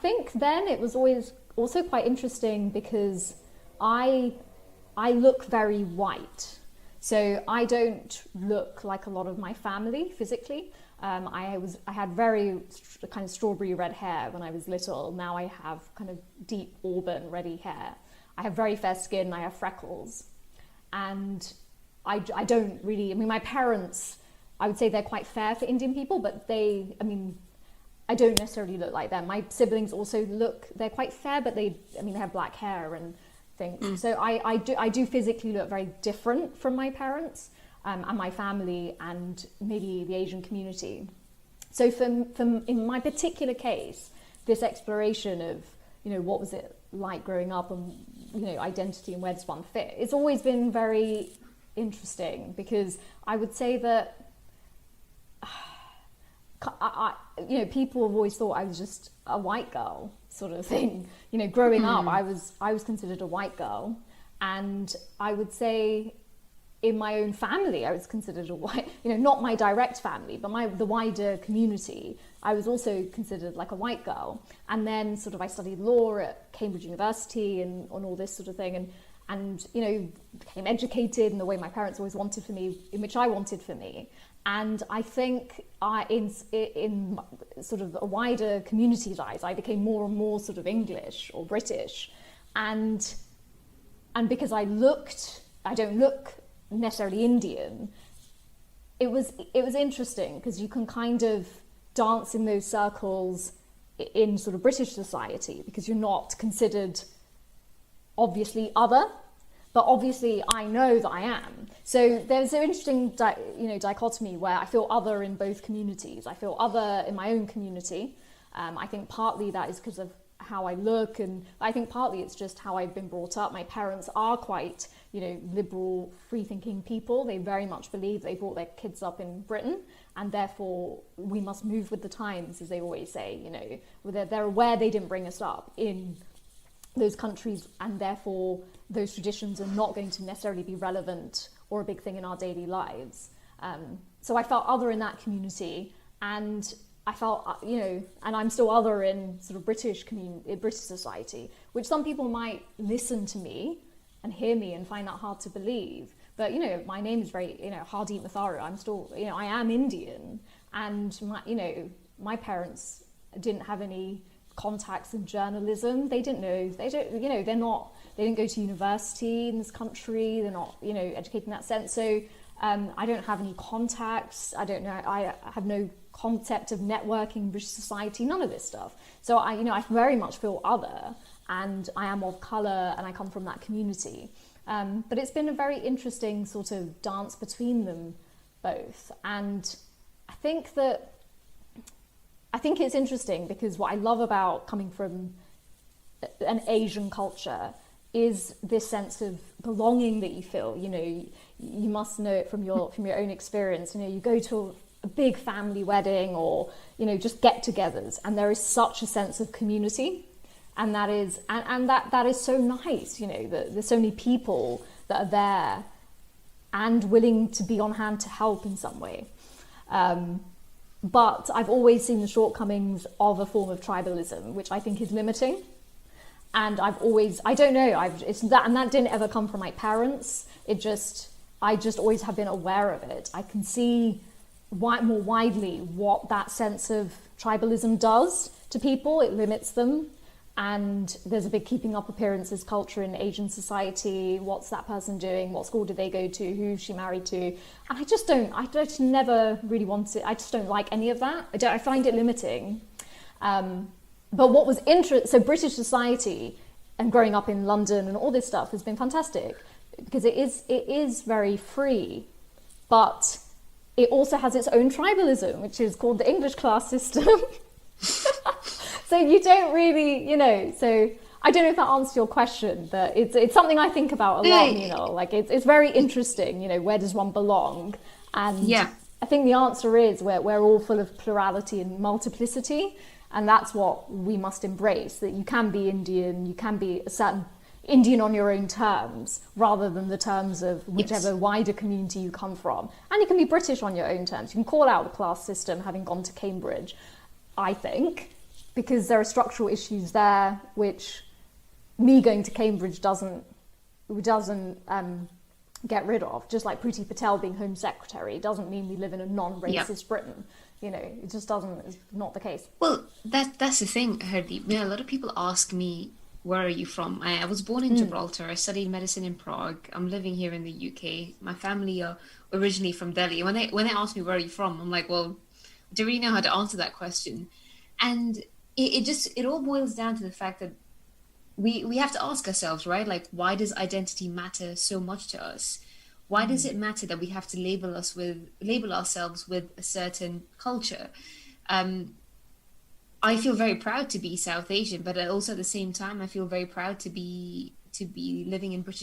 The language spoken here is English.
think then it was always also quite interesting because I look very white. So I don't look like a lot of my family physically. I had very kind of strawberry red hair when I was little. Now I have kind of deep auburn reddy hair. I have very fair skin. I have freckles, and I don't really. I mean, my parents, I would say they're quite fair for Indian people, but I don't necessarily look like them. My siblings also they're quite fair, but they have black hair and things. So I do physically look very different from my parents and my family and maybe the Asian community. So in my particular case, this exploration of, what was it like growing up and, identity and where does one fit? It's always been very interesting because I would say that people have always thought I was just a white girl sort of thing. Growing up, I was considered a white girl, and I would say in my own family, I was considered a white, not my direct family, but the wider community, I was also considered like a white girl. And then sort of I studied law at Cambridge University and on all this sort of thing, and became educated in the way my parents always wanted for me, in which I wanted for me. And I think in sort of a wider community's eyes, I became more and more sort of English or British. And because I don't look necessarily Indian, it was interesting because you can kind of dance in those circles in sort of British society because you're not considered obviously other. But obviously, I know that I am. So there's an interesting, dichotomy where I feel other in both communities. I feel other in my own community. I think partly that is because of how I look, and I think partly it's just how I've been brought up. My parents are quite, liberal, free-thinking people. They very much believe they brought their kids up in Britain, and therefore we must move with the times, as they always say. They're aware they didn't bring us up in those countries, and therefore those traditions are not going to necessarily be relevant or a big thing in our daily lives. So I felt other in that community, and I felt, and I'm still other in sort of British society, which some people might listen to me and hear me and find that hard to believe. But, my name is very, Hardeep Matharu. I'm still, I am Indian, and my parents didn't have any contacts in journalism. They didn't know, they didn't go to university in this country. They're not, educated in that sense. So I don't have any contacts. I don't know, I have no concept of networking in British society, none of this stuff. So I very much feel other, and I am of colour, and I come from that community. But it's been a very interesting sort of dance between them both. And I think it's interesting because what I love about coming from an Asian culture is this sense of belonging that you feel. You must know it from your own experience. You go to a big family wedding or just get-togethers, and there is such a sense of community, and that is so nice. That there's so many people that are there and willing to be on hand to help in some way. But I've always seen the shortcomings of a form of tribalism, which I think is limiting. And that didn't ever come from my parents. I just always have been aware of it. I can see more widely what that sense of tribalism does to people. It limits them. And there's a big keeping up appearances culture in Asian society. What's that person doing? What school did they go to? Who's she married to? And I just never really want it. I just don't like any of that. I find it limiting. But what was interesting, so British society and growing up in London and all this stuff has been fantastic because it is very free, but it also has its own tribalism, which is called the English class system. So you don't really, so I don't know if that answers your question, but it's something I think about a lot, like it's very interesting, where does one belong? And yeah. I think the answer is we're all full of plurality and multiplicity, and that's what we must embrace, that you can be Indian, you can be a certain Indian on your own terms, rather than the terms of whichever wider community you come from. And you can be British on your own terms. You can call out the class system having gone to Cambridge, I think. because there are structural issues there, which me going to Cambridge doesn't get rid of. Just like Priti Patel being Home Secretary doesn't mean we live in a non-racist Britain. You know, it just doesn't. It's not the case. Well, that's the thing, Hardeep. Yeah, a lot of people ask me, where are you from? I was born in Gibraltar. I studied medicine in Prague. I'm living here in the UK. My family are originally from Delhi. When they ask me, where are you from? I'm like, well, I don't really know how to answer that question. And it all boils down to the fact that we have to ask ourselves, right? Like, why does identity matter so much to us? Why does it matter that we have to label ourselves with a certain culture? I feel very proud to be South Asian, but also at the same time, I feel very proud to be living in British